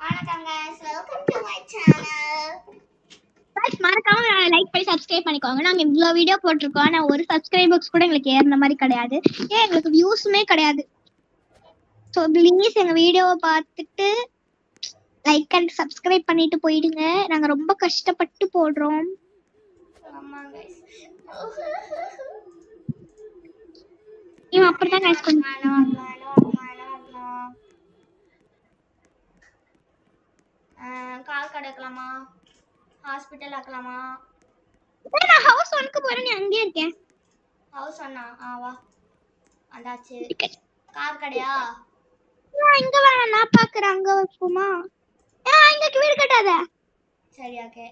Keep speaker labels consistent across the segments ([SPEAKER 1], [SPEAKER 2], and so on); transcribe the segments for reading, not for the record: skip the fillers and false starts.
[SPEAKER 1] வணக்கம் guys, welcome to my channel.
[SPEAKER 2] guys மறக்காம like பண்ணி சப்ஸ்கிரைப் பண்ணிக்கோங்க. நாங்க இவ்ளோ வீடியோ போட்டுருக்கோம். ஆனா ஒரு சப்ஸ்கிரைபர்ஸ் கூட எங்களுக்கு ஏறுன மாதிரி கிடையாது. ஏன் எங்களுக்கு வியூஸ்மே கிடையாது. ஸோ ப்ளீஸ் எங்க வீடியோவை பார்த்துட்டு லைக் அண்ட் சப்ஸ்கிரைப் பண்ணிட்டு போயிடுங்க. நாங்க ரொம்ப கஷ்டப்பட்டு போடுறோம்.
[SPEAKER 1] ஆமா guys.
[SPEAKER 2] இவன் அப்படிதான் guys கொஞ்சம்
[SPEAKER 1] கால் கடக்கலாமா, ஹாஸ்பிட்டல் ஆக்கலாமா?
[SPEAKER 2] நான் ஹவுஸ் ஒன்க்கு போறேன், நீ அங்கேயே இருக்கேன்.
[SPEAKER 1] ஹவுஸ் ஒன்னா வா வந்தாச்சு. கார் கடையா?
[SPEAKER 2] இங்க வேணாம், நான் பாக்குறேன், அங்க வைப்போமா? இங்க வீடு கட்டாத.
[SPEAKER 1] சரி ஓகே.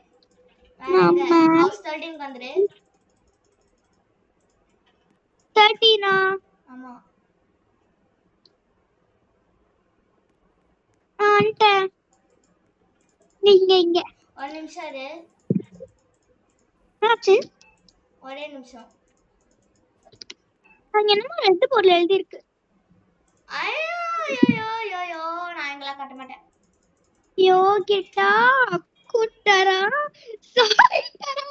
[SPEAKER 1] ஹவுஸ் 13 வந்துரு.
[SPEAKER 2] 13
[SPEAKER 1] ஆமா
[SPEAKER 2] வந்துட்டேன். இங்க இங்க
[SPEAKER 1] ஒரு நிமிஷம் இரு.
[SPEAKER 2] ஆச்சு
[SPEAKER 1] ஒரே நிமிஷம்.
[SPEAKER 2] அங்க என்னமோ ரெட் போர்ட்ல எழுதி இருக்கு.
[SPEAKER 1] ஐயோ ஐயோ ஐயோ, நான் எங்கெல்லாம் கட்ட மாட்டேன்.
[SPEAKER 2] யோகிட்டா குட்டரா சாய்டரா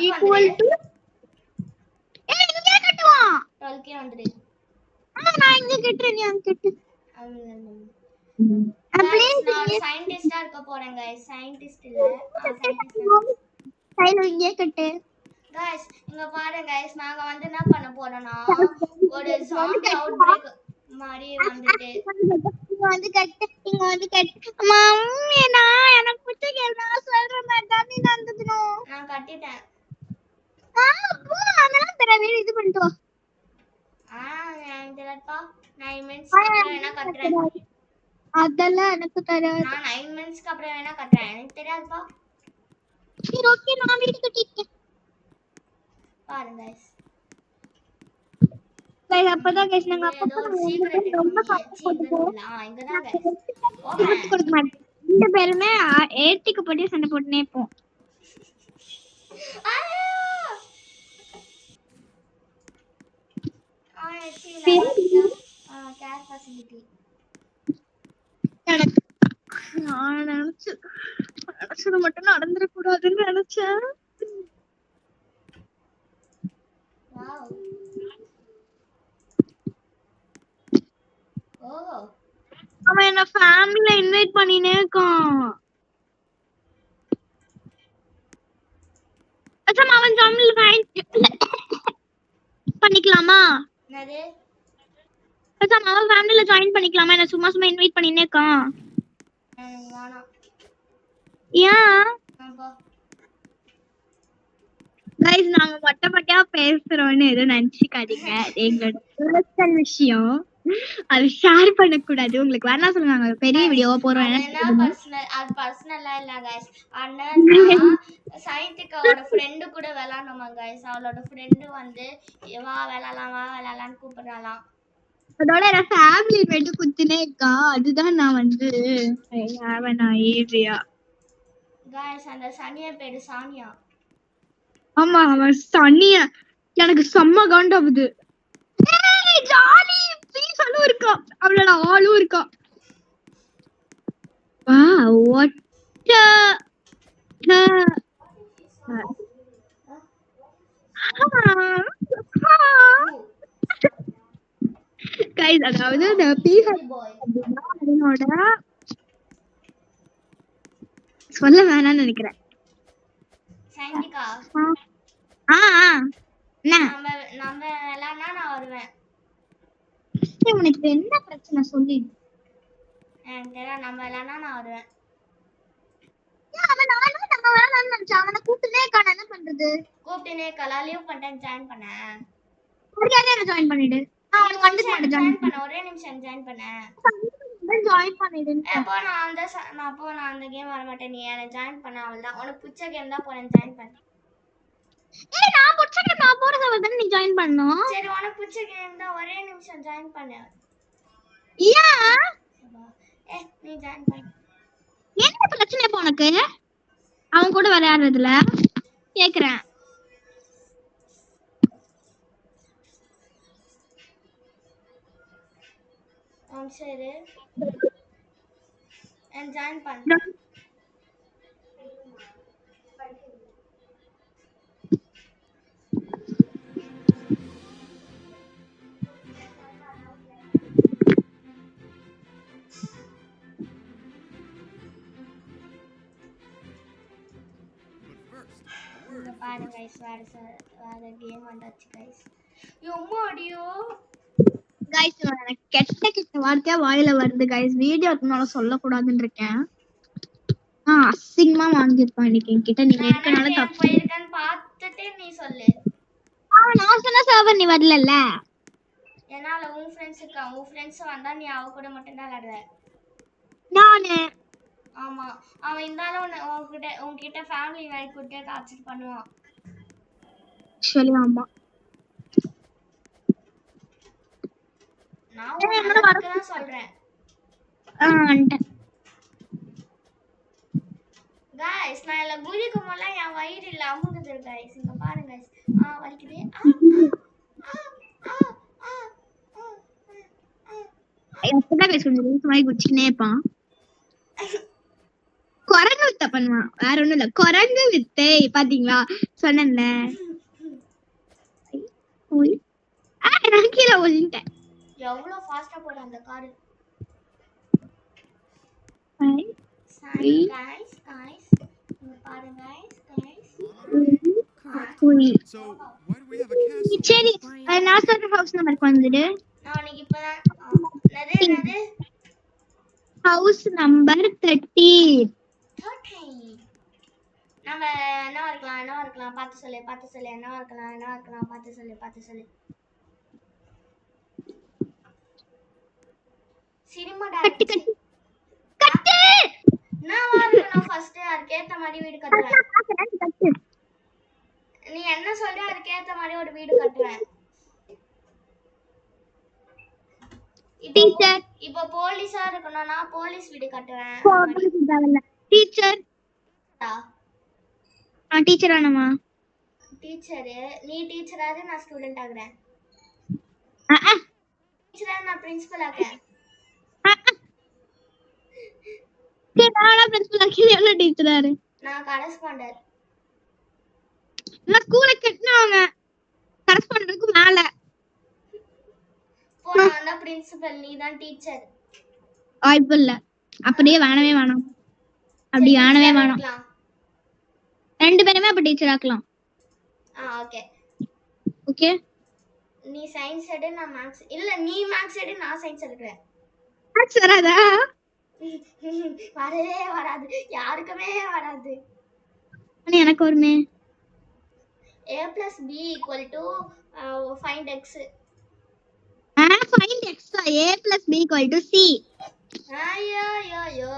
[SPEAKER 2] ஈக்குவல் டு இங்க கட்டுவான்.
[SPEAKER 1] 12 கே வந்துரு.
[SPEAKER 2] நான் இங்க கட்டுறேன், நீ அங்க கட்டு.
[SPEAKER 1] நான் சயின்டிஸ்டா இருக்க போறேன் गाइस. சயின்டிஸ்ட் இல்ல,
[SPEAKER 2] சைல இங்க கட்டு.
[SPEAKER 1] गाइस இங்க பாருங்க गाइस, நாங்க வந்து என்ன பண்ண போறோம்னா ஒரு ஜாம்பி அவுட்பிரேக் மாதிரி வந்துட்டு
[SPEAKER 2] இங்க வந்து கட்டு, இங்க வந்து கட்டு. மம்மி நான் எனக்கு பிடிச்ச கேம் நான் சொல்ற மாதிரி தான் நீ நடந்துக்கணும்.
[SPEAKER 1] நான் கட்டிட்டேன்.
[SPEAKER 2] போ அதெல்லாம் தெரியவே இது பண்ணிட்டு வா.
[SPEAKER 1] நான் தெரியப்பா. 9 மினிட்ஸ்க்கு அப்புறம் வேணா கட்டுறேன்.
[SPEAKER 2] அதெல்லாம் எனக்கு தெரியாது.
[SPEAKER 1] நான் 9 மினிட்ஸ்க்கு அப்புறம் வேணா கட்டுறேன், எனக்கு தெரியாதுப்பா.
[SPEAKER 2] சரி ஓகே, நான் வீடு கட்டிட்டேன்.
[SPEAKER 1] பாருங்க गाइस.
[SPEAKER 2] गाइस அப்பதான் गाइस நாங்க
[SPEAKER 1] ஏதோ சீக்ரெட்
[SPEAKER 2] ரொம்ப
[SPEAKER 1] கஷ்டப்பட்டுட்டோம். இங்க தான் गाइस. ஓபன்
[SPEAKER 2] கொடுக்க மாட்டேன். இந்த பேருமே ஏத்திக்கு போட்டு சண்டை போட்டுனே இருப்போம்.
[SPEAKER 1] Care facility.
[SPEAKER 2] நான் நினைச்சது மட்டும் நடந்துடக்கூடாதுன்னு நினைச்சேன். அவன் என்ன ஃபேமிலில இன்வைட் பண்ணினே இருக்கான். அவன் ஜாமில் பண்ணிக்கலாமா?
[SPEAKER 1] என்னது?
[SPEAKER 2] அவன் ஃபேமிலில ஜாயின் பண்ணிக்கலாமா? என்ன சும்மா சும்மா இன்வைட் பண்ணினே இருக்கான். ஏன் गाइस நாங்க மொட்டை பேசுறோம்னு எதுவும் நினைச்சுக்காதீங்க. எங்களோட பர்சனல் விஷயம், அது ஷேர் பண்ண கூடாது. உங்களுக்கு வேணா சொல்லுங்க, பெரிய வீடியோவா போறோம்.
[SPEAKER 1] என்ன பர்சனல்? அது பர்சனலா இல்ல गाइस. அண்ணா சைன்டிக்கோட ஃப்ரெண்ட் கூட விளையாடணுமா गाइस. அவளோட ஃப்ரெண்ட் வந்து வா விளையாடலாம்னு கூப்பிடுறாளாம்.
[SPEAKER 2] அதோட நான் ஃபேமிலி வெட்டு குத்தினே இருக்கா. அதுதான் நான் வந்து ஏரியா
[SPEAKER 1] गाइस. அந்த சனியா பேரு சானியா.
[SPEAKER 2] ஆமா அவன் சனியா. எனக்கு செம்ம காண்டாவுது. ஜாலி பீஸாலும் இருக்கா, அவளோட ஆளும் இருக்கா. गाइस அதாவது the அதனோட சொல்ல வேணாம்னு நினைக்கிறேன்.
[SPEAKER 1] சைன்டிகா
[SPEAKER 2] என்ன
[SPEAKER 1] நம்ம விளையாடனா நான் வருவேன்.
[SPEAKER 2] உனக்கு என்ன பிரச்சனை சொல்லி?
[SPEAKER 1] எனக்கு தெரியல, நம்ம விளையாடனா நான் வருவேன்.
[SPEAKER 2] அவனை கூப்பிட்டுனே இருக்கான், என்ன பண்றது?
[SPEAKER 1] கூப்பிட்டுனே இருக்கா, லீவ் பண்ணிட்டேன், ஜாயின் பண்ணேன்.
[SPEAKER 2] ஜாயின் பண்ணிடு.
[SPEAKER 1] ஜாயின் பண்ண ஒரே நிமிஷம் ஜாயின் பண்ணேன்.
[SPEAKER 2] ஜாயின் பண்ணிடு.
[SPEAKER 1] அப்போ நான் அந்த கேம் வர மாட்டேன். நீ என்ன ஜாயின் பண்ண, அவள்தான். உனக்கு பிடிச்ச கேம் தான் போறேன், ஜாயின் பண்ண.
[SPEAKER 2] நான் பிடிச்ச கேம் நான் போறத வந்து நீ ஜாயின் பண்ணனும்.
[SPEAKER 1] சரி உனக்கு பிடிச்ச கேம் தான், ஒரே நிமிஷம் ஜாயின் பண்ணு. நீ ஜாயின் பண்ணு.
[SPEAKER 2] என்ன பிரச்சனை இப்ப உனக்கு? அவன் கூட விளையாடுறதுல கேக்குறேன்.
[SPEAKER 1] சரி ஜாயின் பண்ணு. இங்க பாருங்க guys, வேற கேம் வந்தாச்சு guys. எம்மாடியோ
[SPEAKER 2] கைஸ் எனக்கு கெட்ட கெட்ட வார்த்தையா வாயில வருது கைஸ். வீடியோ அதனால சொல்லக்கூடாதுன்னு இருக்கேன். அசிங்கமா வாங்கியிருப்பான் இன்னைக்கு என்கிட்ட. நீ எடுக்கனால தப்பு
[SPEAKER 1] போயிருக்கேன்னு பார்த்துட்டு நீ சொல்லு.
[SPEAKER 2] நான் சொன்ன சர்வர் நீ வரலல்ல.
[SPEAKER 1] என்னால உன் ஃப்ரெண்ட்ஸ் வந்தா நீ அவ கூட மட்டும் தான் விளையாடுற.
[SPEAKER 2] நானு
[SPEAKER 1] ஆமா அவன் இருந்தாலும் உன்கிட்ட ஃபேமிலி வேலைக்கு கூட்டிட்டு டார்ச்சர் பண்ணுவான்.
[SPEAKER 2] சரி ஆமா.
[SPEAKER 1] நான் உனக்கு தான் சொல்றேன். गाइस நான் இல்ல குதிக்கும் போல என் வயிறு இல்ல அமுங்குது गाइस. இங்க பாருங்க गाइस. வலிக்குது.
[SPEAKER 2] எப்படா பேசுறது சும்மா குச்சினே இருப்பான். குரங்கு வித்த பண்ணுவான். வேற ஒண்ணும் இல்ல. குரங்கு வித்தை பாத்தீங்களா சொன்னேன்ல. நான் கீழே ஒளிஞ்சிட்டேன்.
[SPEAKER 1] எவ்வளவு ஃபாஸ்டா போற அந்த கார். गाइस இங்க பாருங்க guys.
[SPEAKER 3] So why do we have a castle?
[SPEAKER 2] சரி நான் சொல்ற ஹவுஸ் நம்பருக்கு வந்துடு.
[SPEAKER 1] நான் இன்னைக்கு இப்பதான் என்னது
[SPEAKER 2] ஹவுஸ் நம்பர் 13.
[SPEAKER 1] நம்ம என்ன இருக்கலாம் பார்த்து சொல்லு என்ன இருக்கலாம் பார்த்து சொல்லு. சினிமா டைரக்டர் கட்டு. நான் வரணும் ஃபர்ஸ்ட் அதுக்கேத்த மாதிரி வீடு கட்டுறேன். நீ என்ன சொல்ற அதுக்கேத்த மாதிரி ஒரு வீடு கட்டுறேன்.
[SPEAKER 2] டீச்சர்
[SPEAKER 1] இப்போ போலீஸா இருக்கணும்னா போலீஸ் வீடு கட்டுவேன்.
[SPEAKER 2] டீச்சர் டீச்சர் வேணுமா?
[SPEAKER 1] டீச்சர் நீ டீச்சராது நான் ஸ்டூடண்ட் ஆகுறேன். டீச்சரா நான் பிரின்சிபல் ஆகிறேன்.
[SPEAKER 2] நானா பிரின்சிபல் ஆகிறேன். எவ்வளவு டீச்சராரு?
[SPEAKER 1] நான் கரஸ்பாண்டர்.
[SPEAKER 2] நான் ஸ்கூல்ல கட்டனவங்க. கரஸ்பாண்டருக்கு மேல
[SPEAKER 1] நான் தான் பிரின்சிபல் நீ தான் டீச்சர்.
[SPEAKER 2] வாய்ப்பு இல்ல. அப்படியே வேணவே வேணாம். அப்படி வேணவே வேணாம். ரெண்டு பேருமே அப்ப டீச்சர் ஆக்கலாம்.
[SPEAKER 1] Okay
[SPEAKER 2] okay.
[SPEAKER 1] நீ சயின்ஸ் எடு நான் மேத்ஸ். இல்ல நீ மேத்ஸ் எடு நான் சயின்ஸ் எடுக்கிறேன்.
[SPEAKER 2] மேத்ஸ் வராதா?
[SPEAKER 1] வரவே வராது. யாருக்குமே வராது.
[SPEAKER 2] எனக்கு வருமே.
[SPEAKER 1] a + b = find x.
[SPEAKER 2] find x. a + b = c.
[SPEAKER 1] ஐயோ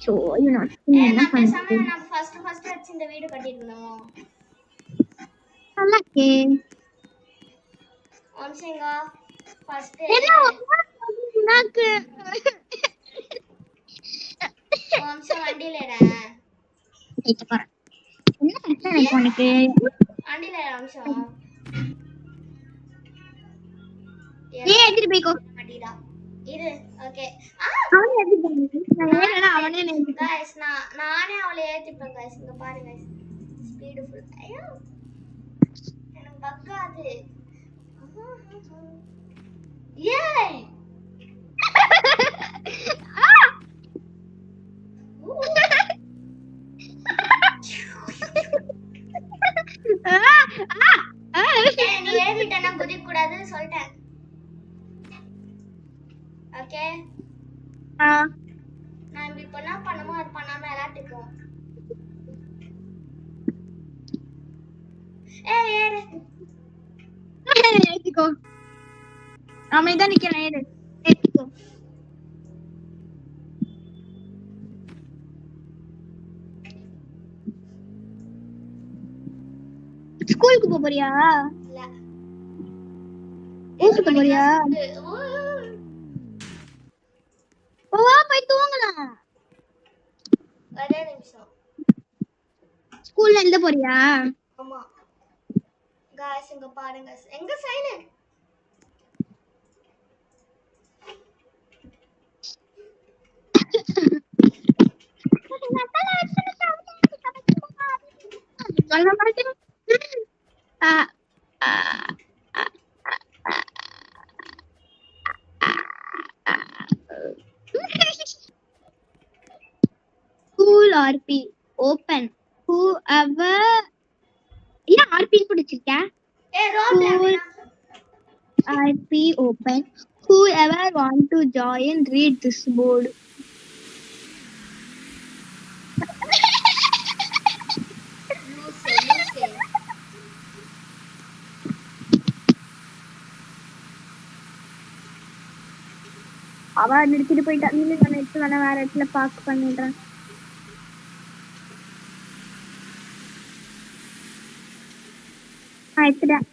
[SPEAKER 2] சோ யூ நாட் என்ன
[SPEAKER 1] பேசாம நான் ஃபர்ஸ்ட் வச்சு இந்த வீடு கட்டிடணும்.
[SPEAKER 2] நல்லாக்கே.
[SPEAKER 1] ஒன்சிங்கா ஃபர்ஸ்ட்
[SPEAKER 2] என்ன நாக்கு
[SPEAKER 1] ஒன்சம் வண்டில ஏறேன்.
[SPEAKER 2] ஏத்த பாரு. என்ன பிரச்சனை இருக்கு உனக்கு?
[SPEAKER 1] வண்டில ஏற ஒன்சம்.
[SPEAKER 2] எடுத்து போய்க்கோ.
[SPEAKER 1] மாட்டிடா. இரு ஓகே.
[SPEAKER 2] அவனே எடுத்து போங்க. நான் ஏறனா அவனே ஏத்தி.
[SPEAKER 1] गाइस நானே அவளை ஏத்திப்பேன் गाइस. இங்க பாருங்க गाइस. Speed full. ஐயோ எனக்கு பக்காது. ஏய் நீ ஏறிட்டனா குதிக்க கூடாதுன்னு சொல்லிட்டேன். ஓகே நான் இப்போ என்ன பண்ணுமோ அது பண்ணாம விளையாட்டுக்கோ. ஏறு
[SPEAKER 2] ஏத்திக்கோ. அமைதியா நிக்கிறேன். ஏத்திக்கோ. ஸ்கூலுக்கு போறியா?
[SPEAKER 1] இல்ல
[SPEAKER 2] ஊருக்கு போறியா? போய் தூங்கலாம்.
[SPEAKER 1] ஒரே நிமிஷம்.
[SPEAKER 2] ஸ்கூல்ல எழுத போறியா?
[SPEAKER 1] ஆமா गाइस இங்க பாருங்க. எங்க சைலண்ட்
[SPEAKER 2] சொல்ல மாட்டேன். ஆ, ஆ, ஆ, Cool RP open whoever ஏன் RP பிடிச்சிருக்க
[SPEAKER 1] role play
[SPEAKER 2] RP open whoever want to join read this board
[SPEAKER 1] லூசே
[SPEAKER 2] அவ நிறுத்திட்டு போயிட்டா நீங்க நான் எடுத்து வேணா வேற இடத்துல பார்க் பண்ணிடுறேன் எடுத்துட்டேன்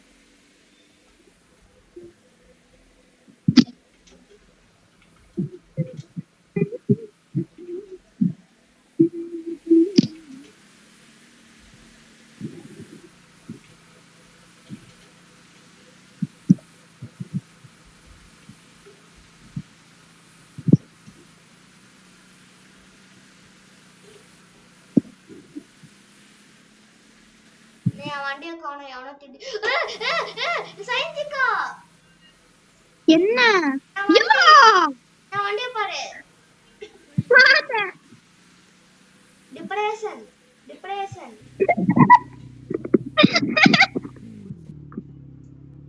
[SPEAKER 1] வண்டியை காணோம் எவனோ திட்டி சயின்டிக்கா
[SPEAKER 2] என்ன
[SPEAKER 1] நான் வண்டியை பாரு டிப்ரெஷன் டிப்ரெஷன்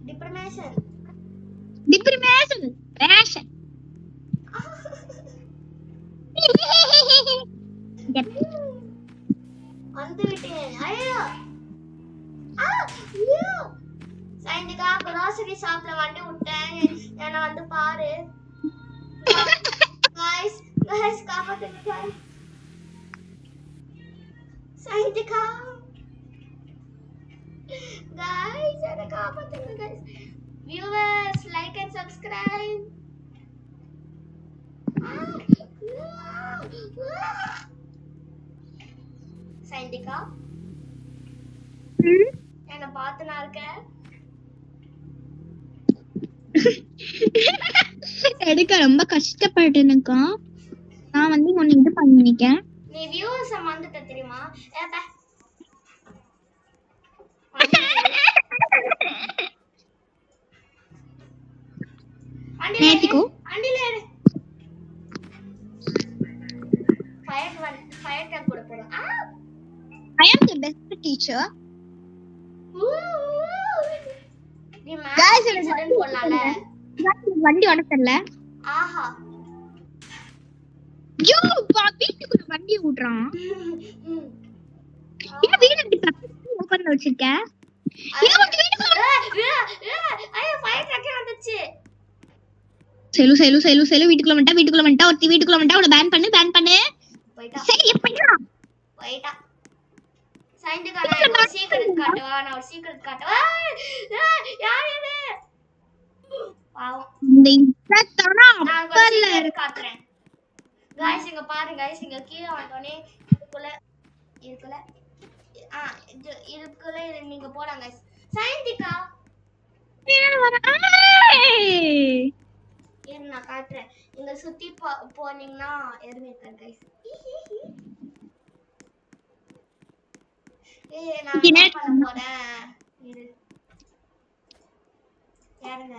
[SPEAKER 1] டிப்ரெஷன்
[SPEAKER 2] டிப்ரிமேஷன் பேஷன்
[SPEAKER 1] வந்து விட்டேன் ஐயோ சைனிகா grocery shopல வண்டி விட்டேன் என்ன வந்து பாரு guys காப்பாத்துங்க guys சைனிகா guys என்ன காப்பாத்துங்க guys viewers like and subscribe சைனிகா என்ன பார்த்து நான் இருக்கேன்
[SPEAKER 2] எடுக்க ரொம்ப கஷ்டப்பட்டுனுக்கா நான் வந்து ஒன்னு இது பண்ணிருக்கேன்
[SPEAKER 1] நீ வியூவர்ஸ் வந்துட்ட தெரியுமா ஏப்பா
[SPEAKER 2] நேத்திக்கோ
[SPEAKER 1] அண்டிலே ஃபயர் டேங்க் கூட போறோம்
[SPEAKER 2] I am the best teacher
[SPEAKER 1] நீ மேத்ஸ் டீச்சர்னு போடலாம்ல
[SPEAKER 2] வண்டி ஓட தெரியல
[SPEAKER 1] ஆஹா
[SPEAKER 2] யோ வீட்டுக்குள்ள வண்டி ஓடுறான் என்ன வீடு எப்படி ஓபன்ல வச்சிருக்க
[SPEAKER 1] ஐயோ ஃபயர் டேங்க் வந்துச்சு
[SPEAKER 2] செலு செலு செலு செலு வீட்டுக்குள்ள வந்துட்டா ஒருத்தி வீட்டுக்குள்ள வந்துட்டா அவளை பேன் பண்ணு
[SPEAKER 1] போய்டா
[SPEAKER 2] சரி எப்படிடா
[SPEAKER 1] போய்டா சைன்டிகா நான் ஒரு சீக்ரெட் காட்டவா யார் இது பாவம்
[SPEAKER 2] இந்த இன்ஸ்பெக்டரா
[SPEAKER 1] நான் ஒரு சீக்ரெட் காட்றேன் गाइस இங்க பாருங்க गाइस இங்க கீழ வந்தோனே இதுக்குள்ள இதுக்குள்ள நீங்க போடுங்க गाइस சைன்டிகா ஏன் நான் காட்றேன் இங்க சுத்தி போனீங்கன்னா எதுமே இருக்காது गाइस நான் என்ன பண்ண போறேன் இரு யாருங்க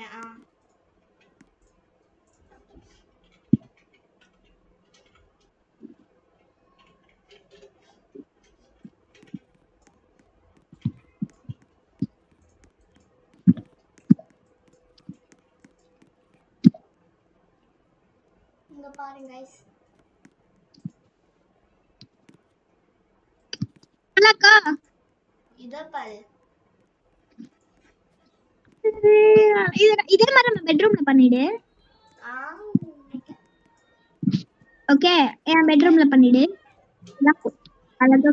[SPEAKER 1] இங்க பாருங்க गाइस
[SPEAKER 2] அலக்கா
[SPEAKER 1] இத பாரு
[SPEAKER 2] இதே மாதிரி நம்ம பெட்ரூம்ல பண்ணிடு ஓகே என் பெட்ரூம்ல பண்ணிடு அழகா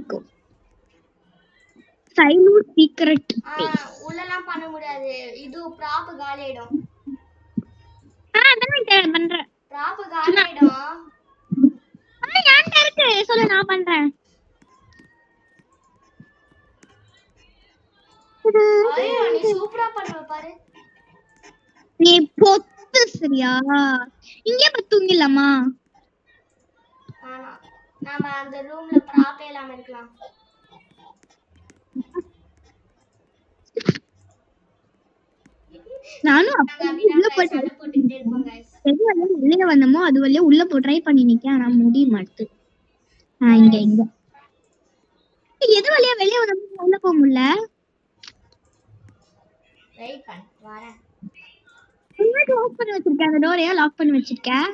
[SPEAKER 2] சைலூட் சீக்ரெட்
[SPEAKER 1] உள்ளலாம் பண்ண முடியாது இது ப்ராப் காலி ஆயிடும்
[SPEAKER 2] அதான் பண்றேன்
[SPEAKER 1] ப்ராப் காலி ஆயிடும்
[SPEAKER 2] யான்ட்ட இருக்கு சொல்லு நான் பண்றேன்
[SPEAKER 1] ஐயோ நீ சூப்பரா பண்ணுவ பாரு
[SPEAKER 2] நீ பொத்து சரியா இங்கே பத்துங்கலாமா
[SPEAKER 1] நாம அந்த ரூம்ல ப்ராப்பே இல்லாம இருக்கலாம்
[SPEAKER 2] நானும்
[SPEAKER 1] நாங்க
[SPEAKER 2] அப்ப
[SPEAKER 1] அப்படிதான்
[SPEAKER 2] உள்ள
[SPEAKER 1] guys
[SPEAKER 2] போய்
[SPEAKER 1] சண்டை போட்டுக்கிட்டே இருப்போம் guys.
[SPEAKER 2] எது வழியா வெளியில வந்தோமோ அது வழியா உள்ள போ ட்ரை பண்ணி நிக்க ஆனா முடிய மாட்டுது. இங்க இங்க எது வழியா வெளிய வந்தோமோ உள்ள போக முடியல.
[SPEAKER 1] வெயிட் பண்ணு வரேன்.
[SPEAKER 2] முன்னாடி லாக் பண்ணி வச்சிருக்கேன் அந்த டோரையா லாக் பண்ணி வச்சிருக்கேன்.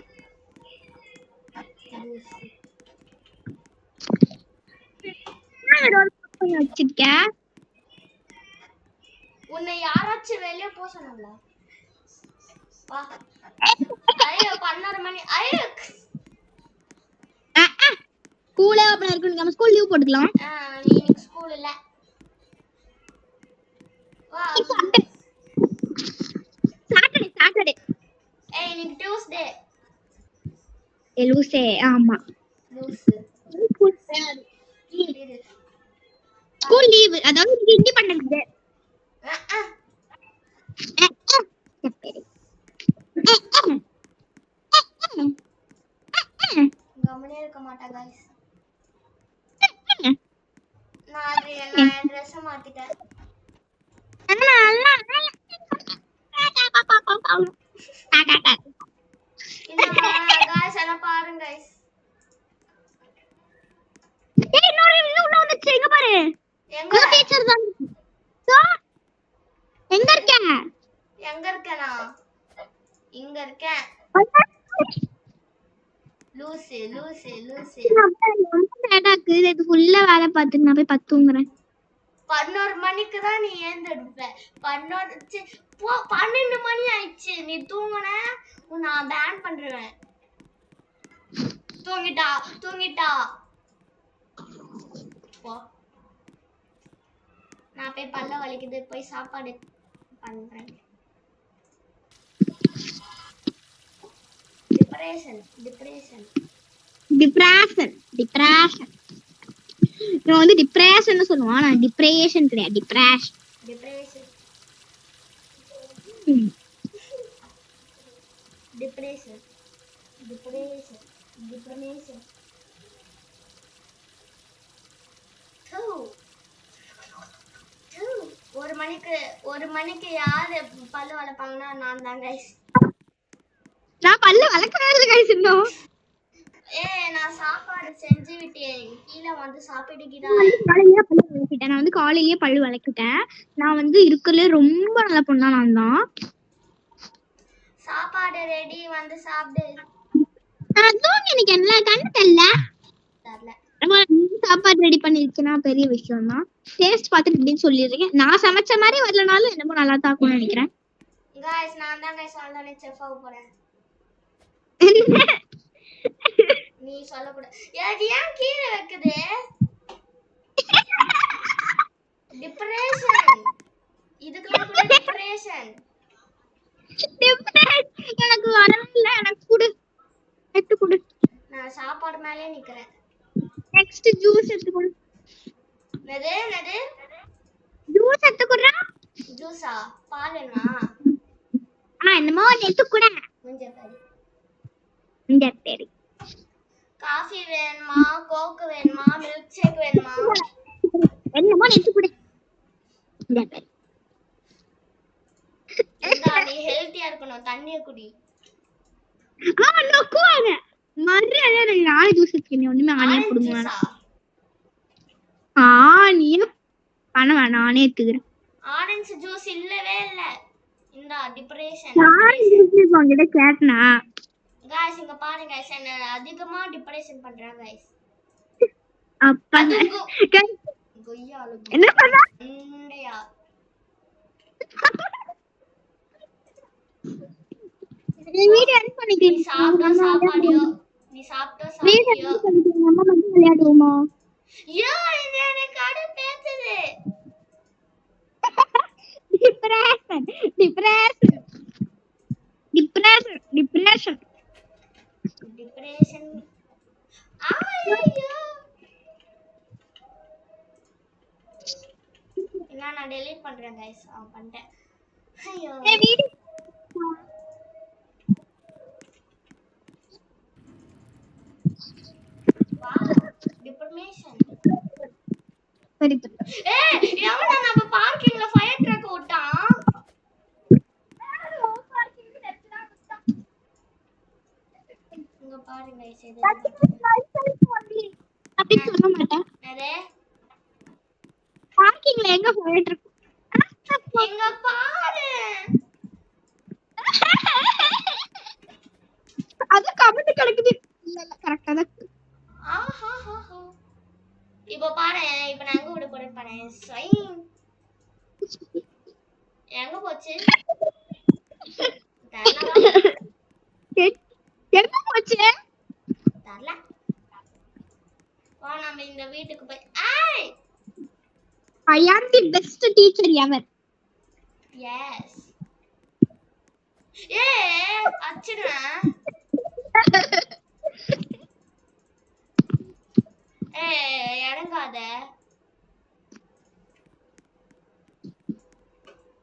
[SPEAKER 2] டோர் லாக் பண்ணி வச்சிருக்கேன்.
[SPEAKER 1] உன்னை யாராச்சும் வெளிய போக சொன்னாங்களா? வா. ஐயோ 12 மணி. ஐயோ
[SPEAKER 2] ஸ்கூலே ஓபன் இருக்கு நம்ம ஸ்கூல் லீவ் போட்டுக்கலாம்.
[SPEAKER 1] இன்னைக்கு ஸ்கூல் இல்ல. வா.
[SPEAKER 2] சாட்டர்டே
[SPEAKER 1] ஏய் இன்னைக்கு டியூஸ்டே.
[SPEAKER 2] லூசே ஆமா
[SPEAKER 1] லூஸ்.
[SPEAKER 2] ஸ்கூல் லீவ் அதாவது இண்டிபெண்டன்ஸ் டே.
[SPEAKER 1] கவனியே இருக்க மாட்டா guys. நான் Dress மாத்திட்டேன். guys எல்லாம் பாருங்க guys.
[SPEAKER 2] ஏய் இன்னொரு உள்ள வந்துச்சு எங்க பாரு.
[SPEAKER 1] எங்க
[SPEAKER 2] டீச்சர் தான். சோ எங்க இருக்க?
[SPEAKER 1] எங்க இருக்கேனா? இங்க இருக்கேன். லூசு லூசு லூசு.
[SPEAKER 2] இது ஃபுல்லா வேலை பார்த்துட்டு நான் போய் பத்துங்கறேன்.
[SPEAKER 1] 11 மணிக்கு தான் நீ ஏந்திருப்ப. 12 மணி ஆயிடுச்சு. நீ தூங்குன நான் பேன் பண்றேன். தூங்கிட்டா போ. நான் போய் பல்ல வலிக்குது போய் சாப்பாடு பண்றேன்.
[SPEAKER 2] டிப்ரஷன் நான் வந்து டிப்ரஷன் சொல்லுவான் நான் டிப்ரேஷன் கிடையாது டிப்ரஷன்
[SPEAKER 1] ஒரு மணிக்கு யாரு பல்லு வளர்ப்பாங்கன்னா நான் தான் guys.
[SPEAKER 2] நான் பல்லு வளர்க்கறது guys இன்னும்.
[SPEAKER 1] நான் சாப்பாடு செஞ்சு விட்டேன். கீழ வந்து சாப்பிடுகிறா.
[SPEAKER 2] காலையில பல்லு வளர்க்கிட்டேன். நான் வந்து காலையிலேயே பல்லு வளர்க்கிட்டேன். நான் வந்து இருக்கலே ரொம்ப நல்ல பொண்ணா நான் தான்.
[SPEAKER 1] சாப்பாடு ரெடி வந்து சாப்பிடு.
[SPEAKER 2] அதுவும் எனக்கு என்ன கண்ணு தெரியல. சாப்பாடு ரெடி பண்ணிருக்கேன்னா பெரிய விஷயம் தான். டேஸ்ட் பார்த்துட்டு இப்படின்னு சொல்லிடுறேன். நான் சமைச்ச மாதிரி வரலனாலும் என்னமோ நல்லா தான் இருக்கும்னு நினைக்கிறேன்.
[SPEAKER 1] guys நான் தான் guys ஆல்ரெடி செஃப் ஆக போறேன். நீ சொல்லக்கூடாது. ஏன் கீழே வைக்குது? டிப்ரஷன். இதுக்கெல்லாம் கூட டிப்ரஷன்.
[SPEAKER 2] எனக்கு வரல எனக்கு குடு. எடுத்து குடு.
[SPEAKER 1] நான் சாப்பாடு மேலே நிக்கிறேன்.
[SPEAKER 2] நெக்ஸ்ட் ஜூஸ் எடுத்து குடு.
[SPEAKER 1] என்னது?
[SPEAKER 2] ஜூஸ் எடுத்து குடுறா.
[SPEAKER 1] ஜூஸா? பால் வேணுமா?
[SPEAKER 2] என்னமோ எடுத்து குடு. இந்த பேரு.
[SPEAKER 1] காஃபி வேணுமா? கோக் வேணுமா? மில்க் ஷேக் வேணுமா?
[SPEAKER 2] என்னமோ எடுத்து குடு. இந்த பேரு.
[SPEAKER 1] நீ ஹெல்த்தியா இருக்கணும். தண்ணிய குடி.
[SPEAKER 2] நோக்குவாங்க. மரியாதை நான் நாலு ஜூஸ் எடுத்துக்கேன். ஒண்ணுமே ஆனியா குடுங்க. நீ பண்ண நானே எடுத்துக்கிறேன்.
[SPEAKER 1] ஆரஞ்சு ஜூஸ் இல்லவே இல்ல. இந்த டிப்ரஷன்.
[SPEAKER 2] ஆரஞ்சு ஜூஸ் வாங்கிட்ட கேட்னா.
[SPEAKER 1] गाइस இங்க பாருங்க गाइस என்ன அதிகமா டிப்ரஷன் பண்றாங்க गाइस.
[SPEAKER 2] அப்பா
[SPEAKER 1] கொய்யால
[SPEAKER 2] என்ன பண்ணா?
[SPEAKER 1] இங்கயா.
[SPEAKER 2] வீடியோ எடிட் பண்ணிட்டீங்க.
[SPEAKER 1] நீ சாப்பிட்ட சாப்பாடியோ
[SPEAKER 2] அம்மா வந்து விளையாடுவோமா?
[SPEAKER 1] இது எனக்கு கடு பேசுது. டிப்ரஷன். ஐயோ நான் delete பண்றேன் गाइस. பண்ணிட்டேன். ஐயோ டிப்ரஷன். எவனா நம்ம பார்க்கிங்ல ஃபயர் ட்ரக் ஓட்டான்? இங்க பாருங்க guys இது
[SPEAKER 2] அப்படி சொல்ல மாட்டேன்.
[SPEAKER 1] அதே
[SPEAKER 2] பார்க்கிங்ல எங்க போயிட்டு இருக்கு?
[SPEAKER 1] இங்க பாரு
[SPEAKER 2] அது கமெண்ட் கிடக்குது. இல்ல இல்ல கரெக்ட்டா தான்.
[SPEAKER 1] ஆஹா இப்போ பாரு இப்போ நான் எங்க விட போறேன் பாரு சை எங்க போச்சு தெரியல
[SPEAKER 2] என்ன போச்சு?
[SPEAKER 1] தெரியல வா நம்ம இந்த வீட்டுக்கு போய் ஏய்
[SPEAKER 2] I am the best teacher ever.
[SPEAKER 1] Yes. ஏ அச்சனா இறங்காத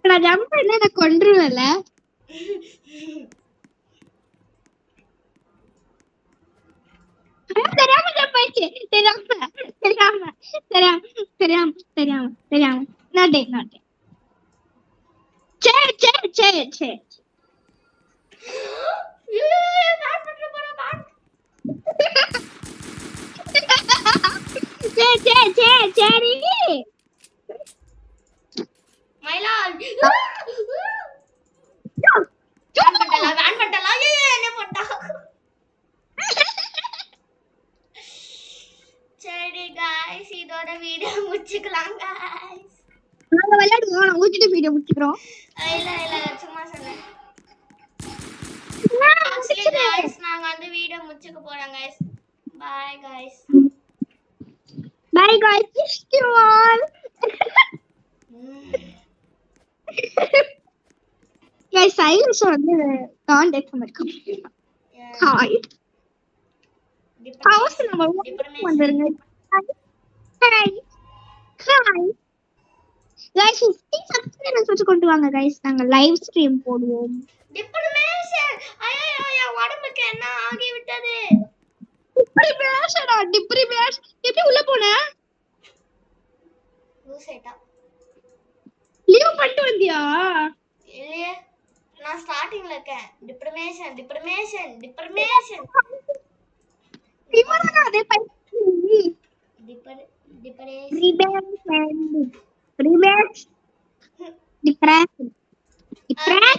[SPEAKER 2] நான் ஜம்ப் பண்ணா நான் கொன்றுவேல. தெரியாம ஜம்ப் ஆயிடுச்சு. தெரியாம நாட்டே சே
[SPEAKER 1] பாஸ் பண்ற போற பாஸ்
[SPEAKER 2] சரி
[SPEAKER 1] மைலால் வேன் பண்ணல என்ன போட்டா சரி गाइस இதோட வீடியோ முடிச்சுக்கலாம் गाइस
[SPEAKER 2] நாங்க விளையாடுவோம். நான் ஊத்திட்டு வீடியோ முடிச்சுக்கிறோம்.
[SPEAKER 1] இல்ல சும்மா சொன்னேன் actually guys நாங்க அந்த வீடியோ முடிச்சுக்க போறோம் guys bye guys
[SPEAKER 2] Bye guys, miss you all. Guys, silence வந்து கான்டெக்ட் பண்ணிருக்கோம். ஹாய். ஹவுஸ் நம்ம வந்துருங்க. ஹாய். Guys, 50 subscribers வச்சு கொண்டு வாங்க guys. நாங்க லைவ் ஸ்ட்ரீம் போடுவோம்.
[SPEAKER 1] டிப்ரமேஷன் ஐயோ உடம்புக்கு என்ன ஆகி விட்டது
[SPEAKER 2] டிப்ரிமேஷன் எப்படி உள்ள போன?
[SPEAKER 1] லூசேட்டா
[SPEAKER 2] லீவ் பண்ணிட்டு வந்தியா?
[SPEAKER 1] இல்லையே நான் ஸ்டார்டிங்ல இருக்கேன் டிப்ரமேஷன்
[SPEAKER 2] இவரா அதே பைத்தி டிப்ரேஷன்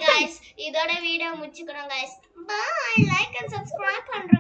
[SPEAKER 1] guys இதோட video முடிச்சுக்கிறோம் guys bye like and subscribe பண்றோம்